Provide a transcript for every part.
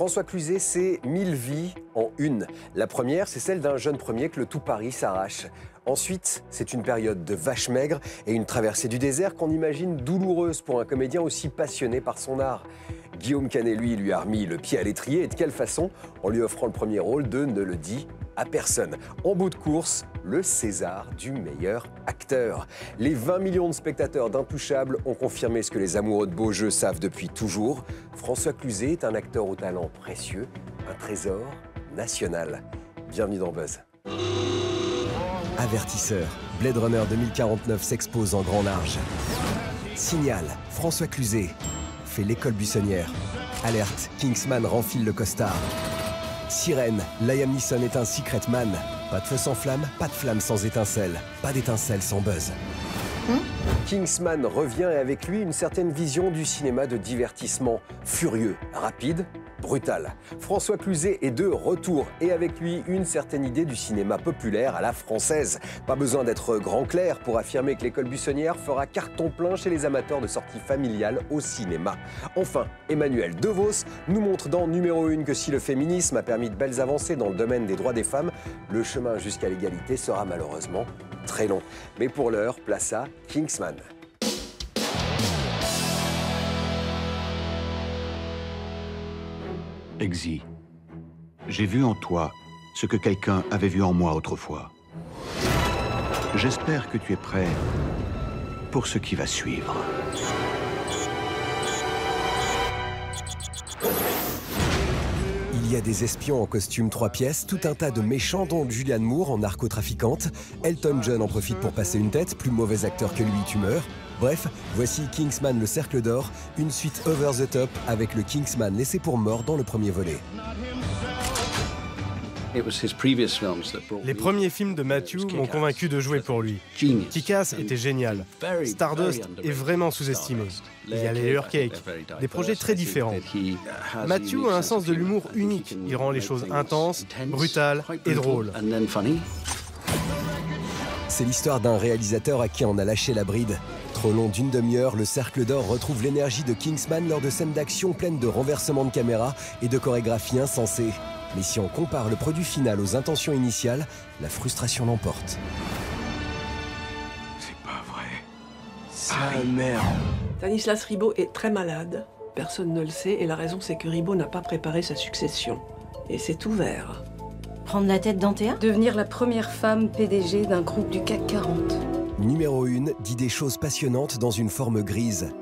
François Cluzet, c'est 1000 vies en une. La première, c'est celle d'un jeune premier que le tout Paris s'arrache. Ensuite, c'est une période de vache maigre et une traversée du désert qu'on imagine douloureuse pour un comédien aussi passionné par son art. Guillaume Canet, lui a remis le pied à l'étrier, et de quelle façon? En lui offrant le premier rôle de Ne le dit à personne. En bout de course, le César du meilleur acteur. Les 20 millions de spectateurs d'Intouchables ont confirmé ce que les amoureux de Beaujeu savent depuis toujours. François Cluzet est un acteur au talent précieux, un trésor national. Bienvenue dans Buzz. Avertisseur, Blade Runner 2049 s'expose en grand large. Signal, François Cluzet fait l'école buissonnière. Alerte, Kingsman renfile le costard. Sirène, Liam Neeson est un secret man. Pas de feu sans flamme, pas de flamme sans étincelle, pas d'étincelle sans buzz. Kingsman revient et avec lui une certaine vision du cinéma de divertissement. Furieux, rapide, brutal. François Cluzet est de retour et avec lui une certaine idée du cinéma populaire à la française. Pas besoin d'être grand clair pour affirmer que l'école buissonnière fera carton plein chez les amateurs de sorties familiales au cinéma. Enfin, Emmanuel DeVos nous montre dans Numéro 1 que si le féminisme a permis de belles avancées dans le domaine des droits des femmes, le chemin jusqu'à l'égalité sera malheureusement très long. Mais pour l'heure, place à Kingsman. Eggsy, j'ai vu en toi ce que quelqu'un avait vu en moi autrefois. J'espère que tu es prêt pour ce qui va suivre. Il y a des espions en costume 3 pièces, tout un tas de méchants dont Julianne Moore en narcotrafiquante. Elton John en profite pour passer une tête, plus mauvais acteur que lui, tu meurs. Bref, voici Kingsman le Cercle d'Or, une suite over the top avec le Kingsman laissé pour mort dans le premier volet. Les premiers films de Matthew m'ont convaincu de jouer pour lui. Kick-Ass était génial. Stardust est vraiment sous-estimé. Il y a Layer Cake, des projets très différents. Matthew a un sens de l'humour unique. Il rend les choses intenses, brutales et drôles. C'est l'histoire d'un réalisateur à qui on a lâché la bride. Trop long d'une demi-heure, le Cercle d'Or retrouve l'énergie de Kingsman lors de scènes d'action pleines de renversements de caméra et de chorégraphies insensées. Mais si on compare le produit final aux intentions initiales, la frustration l'emporte. C'est pas vrai. Ah merde. Stanislas Ribot est très malade. Personne ne le sait et la raison c'est que Ribot n'a pas préparé sa succession. Et c'est ouvert. Prendre la tête d'Antea? Devenir la première femme PDG d'un groupe du CAC 40. Numéro 1 dit des choses passionnantes dans une forme grise.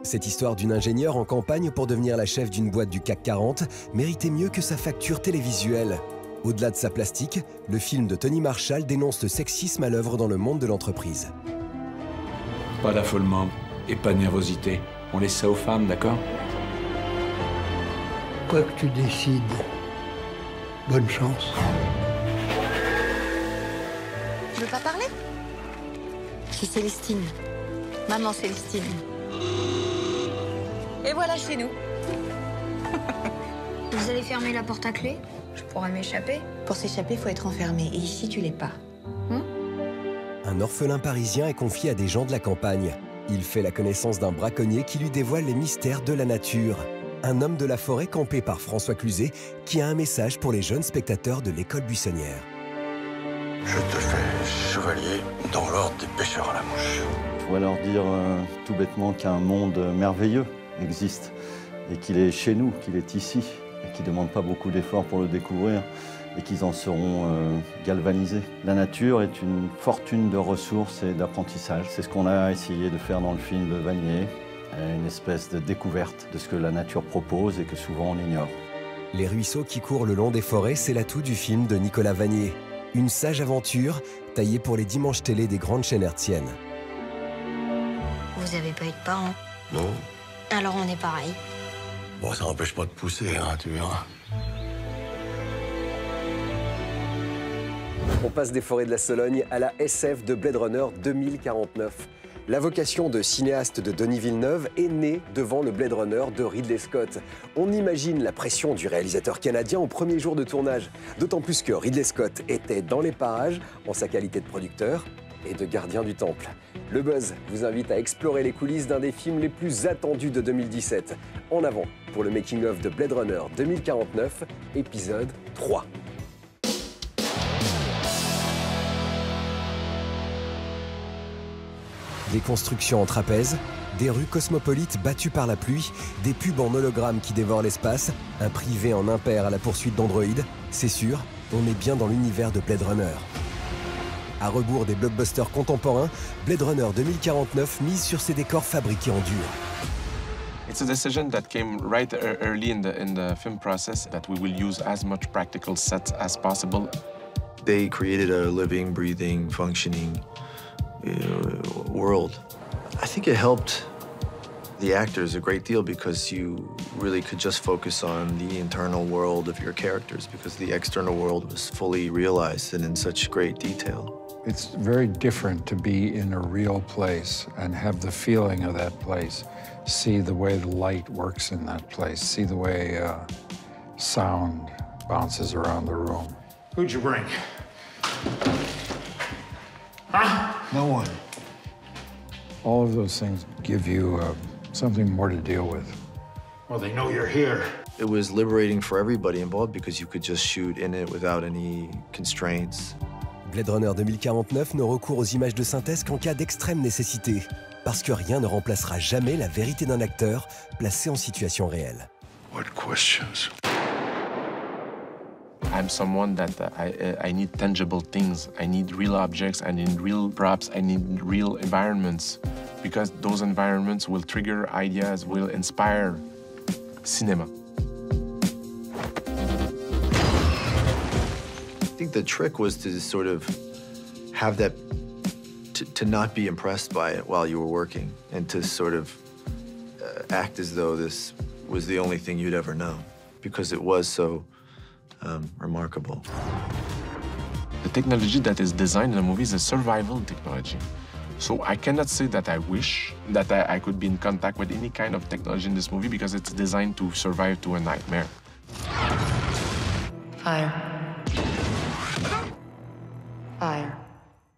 Cette histoire d'une ingénieure en campagne pour devenir la chef d'une boîte du CAC 40 méritait mieux que sa facture télévisuelle. Au-delà de sa plastique, le film de Tony Marshall dénonce le sexisme à l'œuvre dans le monde de l'entreprise. Pas d'affolement et pas de nervosité. On laisse ça aux femmes, d'accord? Quoi que tu décides, bonne chance. Tu veux pas parler? C'est Célestine. Maman Célestine. Et voilà chez nous. Vous allez fermer la porte à clé? Je pourrais m'échapper. Pour s'échapper, faut être enfermé. Et ici, tu l'es pas. Un orphelin parisien est confié à des gens de la campagne. Il fait la connaissance d'un braconnier qui lui dévoile les mystères de la nature. Un homme de la forêt campé par François Cluzet qui a un message pour les jeunes spectateurs de l'école buissonnière. Je te fais chevalier dans l'ordre des pêcheurs à la mouche. Il faut leur dire tout bêtement qu'un monde merveilleux existe et qu'il est chez nous, qu'il est ici et qu'il ne demande pas beaucoup d'efforts pour le découvrir et qu'ils en seront galvanisés. La nature est une fortune de ressources et d'apprentissage. C'est ce qu'on a essayé de faire dans le film de Vanier, une espèce de découverte de ce que la nature propose et que souvent on ignore. Les ruisseaux qui courent le long des forêts, c'est l'atout du film de Nicolas Vanier. Une sage aventure taillée pour les dimanches télé des grandes chaînes hertziennes. Vous avez pas eu de parents? Non. Alors on est pareil. Bon, ça n'empêche pas de pousser, hein, tu verras. On passe des forêts de la Sologne à la SF de Blade Runner 2049. La vocation de cinéaste de Denis Villeneuve est née devant le Blade Runner de Ridley Scott. On imagine la pression du réalisateur canadien au premier jour de tournage, d'autant plus que Ridley Scott était dans les parages en sa qualité de producteur et de gardien du temple. Le Buzz vous invite à explorer les coulisses d'un des films les plus attendus de 2017. En avant pour le making-of de Blade Runner 2049, épisode 3. Des constructions en trapèze, des rues cosmopolites battues par la pluie, des pubs en hologramme qui dévorent l'espace, un privé en impair à la poursuite d'androïdes. C'est sûr, on est bien dans l'univers de Blade Runner. À rebours des blockbusters contemporains, Blade Runner 2049 mise sur ces décors fabriqués en dur. It's a decision that came right early in the film process that we will use as much practical sets as possible. They created a living, breathing, functioning world. I think it helped the actors a great deal because you really could just focus on the internal world of your characters because the external world was fully realized and in such great detail. It's very different to be in a real place and have the feeling of that place, see the way the light works in that place, see the way sound bounces around the room. Who'd you bring? Huh? No one. All of those things give you something more to deal with. Well, they know you're here. It was liberating for everybody involved because you could just shoot in it without any constraints. Blade Runner 2049 ne recourt aux images de synthèse qu'en cas d'extrême nécessité, parce que rien ne remplacera jamais la vérité d'un acteur placé en situation réelle. What questions? I'm someone that I need tangible things. I need real objects, I need real props, I need real environments. Because those environments will trigger ideas, will inspire cinema. I think the trick was to sort of have that, to not be impressed by it while you were working and to sort of act as though this was the only thing you'd ever known because it was so remarkable. The technology that is designed in the movie is a survival technology. So I cannot say that I wish that I could be in contact with any kind of technology in this movie because it's designed to survive to a nightmare. Fire. Fire.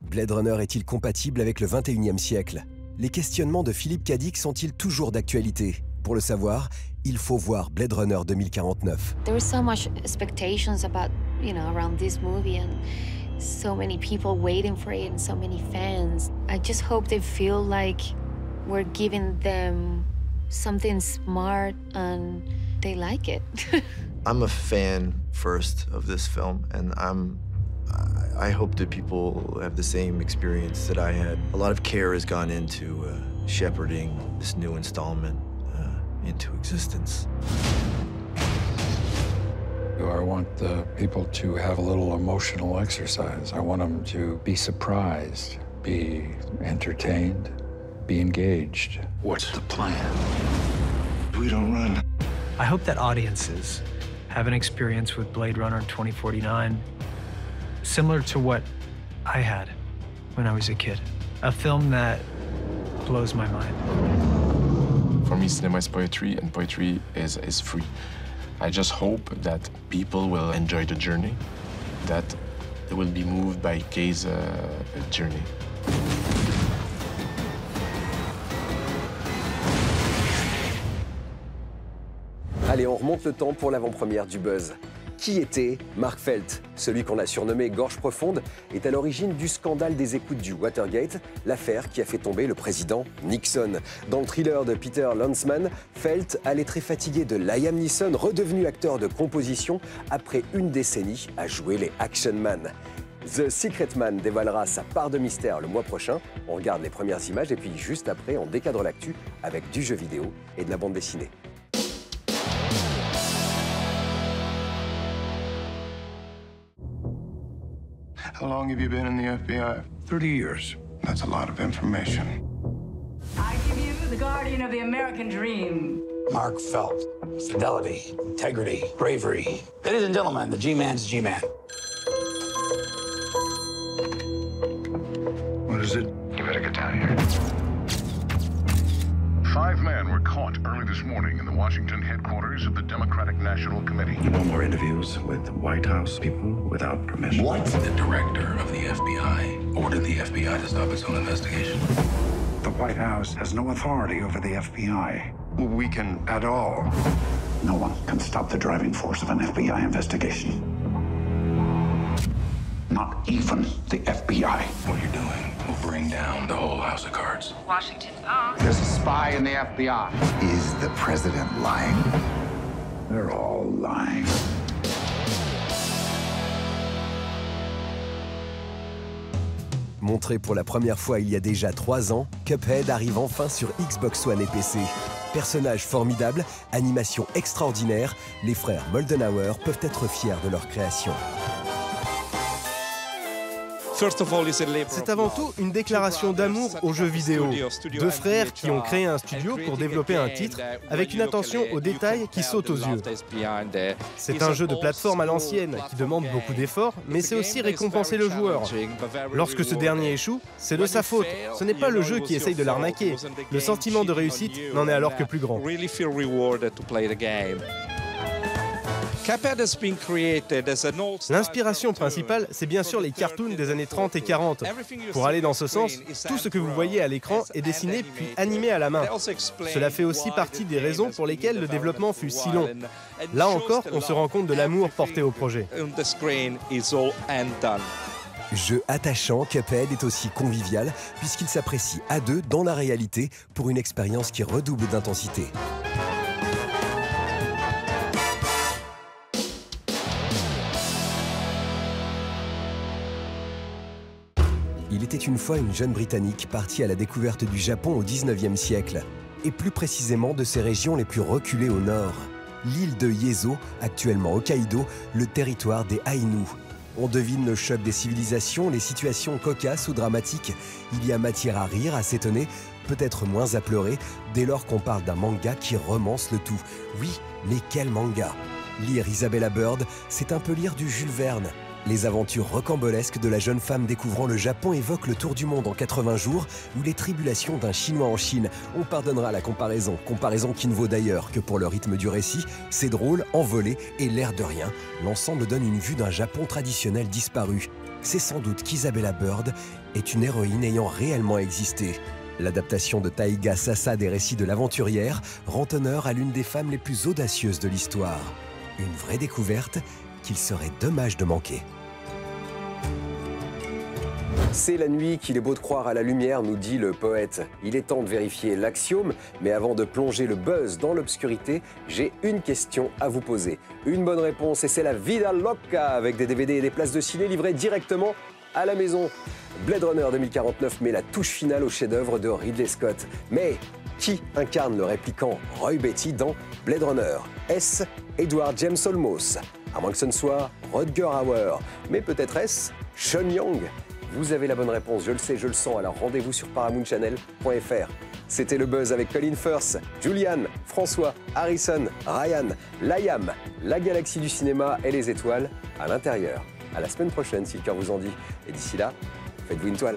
Blade Runner est-il compatible avec le 21e siècle? Les questionnements de Philippe Cadic sont-ils toujours d'actualité? Pour le savoir, il faut voir Blade Runner 2049. There was so much expectations about, around this movie and so many people waiting for it and so many fans. I just hope they feel like we're giving them something smart and they like it. I'm a fan first of this film, and I hope that people have the same experience that I had. A lot of care has gone into shepherding this new installment into existence. I want the people to have a little emotional exercise. I want them to be surprised, be entertained, be engaged. What's the plan? We don't run. I hope that audiences have an experience with Blade Runner 2049 similar to what I had when I was a kid. A film that blows my mind. For me, cinema is poetry, and poetry is free. I just hope that people will enjoy the journey, that they will be moved by Kay's journey. Allez, on remonte le temps pour l'avant-première du Buzz. Qui était Mark Felt? Celui qu'on a surnommé Gorge Profonde est à l'origine du scandale des écoutes du Watergate, l'affaire qui a fait tomber le président Nixon. Dans le thriller de Peter Landsman, Felt allait très fatigué de Liam Neeson, redevenu acteur de composition après une décennie à jouer les Action Man. The Secret Man dévoilera sa part de mystère le mois prochain. On regarde les premières images et puis juste après, on décadre l'actu avec du jeu vidéo et de la bande dessinée. How long have you been in the FBI? 30 years. That's a lot of information. I give you the guardian of the American dream. Mark Felt. Fidelity, integrity, bravery. Ladies and gentlemen, the G-Man's G-Man. What is it? You better get down here. 5 men were caught early this morning in the Washington headquarters of the Democratic National Committee. No more interviews with White House people without permission. What? The director of the FBI ordered the FBI to stop its own investigation. The White House has no authority over the FBI. We can at all. No one can stop the driving force of an FBI investigation. Not even the FBI. What you're doing will bring down the whole house of cards. Washington Post. There's a spy in the FBI. Is the president lying? They're all lying. Montré pour la première fois il y a déjà 3 ans, Cuphead arrive enfin sur Xbox One et PC. Personnage formidable, animation extraordinaire, les frères Moldenhauer peuvent être fiers de leur création. C'est avant tout une déclaration d'amour aux jeux vidéo. 2 frères qui ont créé un studio pour développer un titre avec une attention aux détails qui saute aux yeux. C'est un jeu de plateforme à l'ancienne qui demande beaucoup d'efforts, mais c'est aussi récompenser le joueur. Lorsque ce dernier échoue, c'est de sa faute. Ce n'est pas le jeu qui essaye de l'arnaquer. Le sentiment de réussite n'en est alors que plus grand. L'inspiration principale, c'est bien sûr les cartoons des années 30 et 40. Pour aller dans ce sens, tout ce que vous voyez à l'écran est dessiné puis animé à la main. Cela fait aussi partie des raisons pour lesquelles le développement fut si long. Là encore, on se rend compte de l'amour porté au projet. Jeu attachant, Cuphead est aussi convivial puisqu'il s'apprécie à 2 dans la réalité pour une expérience qui redouble d'intensité. Il était une fois une jeune Britannique partie à la découverte du Japon au 19e siècle, et plus précisément de ses régions les plus reculées au nord. L'île de Yezo, actuellement Hokkaido, le territoire des Ainu. On devine le choc des civilisations, les situations cocasses ou dramatiques. Il y a matière à rire, à s'étonner, peut-être moins à pleurer, dès lors qu'on parle d'un manga qui romance le tout. Oui, mais quel manga! Lire Isabella Bird, c'est un peu lire du Jules Verne. Les aventures rocambolesques de la jeune femme découvrant le Japon évoquent le tour du monde en 80 jours ou les tribulations d'un Chinois en Chine. On pardonnera la comparaison qui ne vaut d'ailleurs que pour le rythme du récit. C'est drôle, envolé et l'air de rien. L'ensemble donne une vue d'un Japon traditionnel disparu. C'est sans doute qu'Isabella Bird est une héroïne ayant réellement existé. L'adaptation de Taiga Sasa des récits de l'aventurière rend honneur à l'une des femmes les plus audacieuses de l'histoire. Une vraie découverte qu'il serait dommage de manquer. C'est la nuit qu'il est beau de croire à la lumière, nous dit le poète. Il est temps de vérifier l'axiome, mais avant de plonger le buzz dans l'obscurité, j'ai une question à vous poser. Une bonne réponse et c'est la Vida Loca avec des DVD et des places de ciné livrées directement à la maison. Blade Runner 2049 met la touche finale au chef-d'œuvre de Ridley Scott. Mais qui incarne le répliquant Roy Batty dans Blade Runner? Est-ce Edward James Olmos? À moins que ce ne soit Rutger Hauer. Mais peut-être est-ce Sean Young? Vous avez la bonne réponse, je le sais, je le sens, alors rendez-vous sur ParamountChannel.fr. C'était le buzz avec Colin Firth, Julianne, François, Harrison, Ryan, Liam, la galaxie du cinéma et les étoiles à l'intérieur. À la semaine prochaine si le cœur vous en dit. Et d'ici là, faites-vous une toile.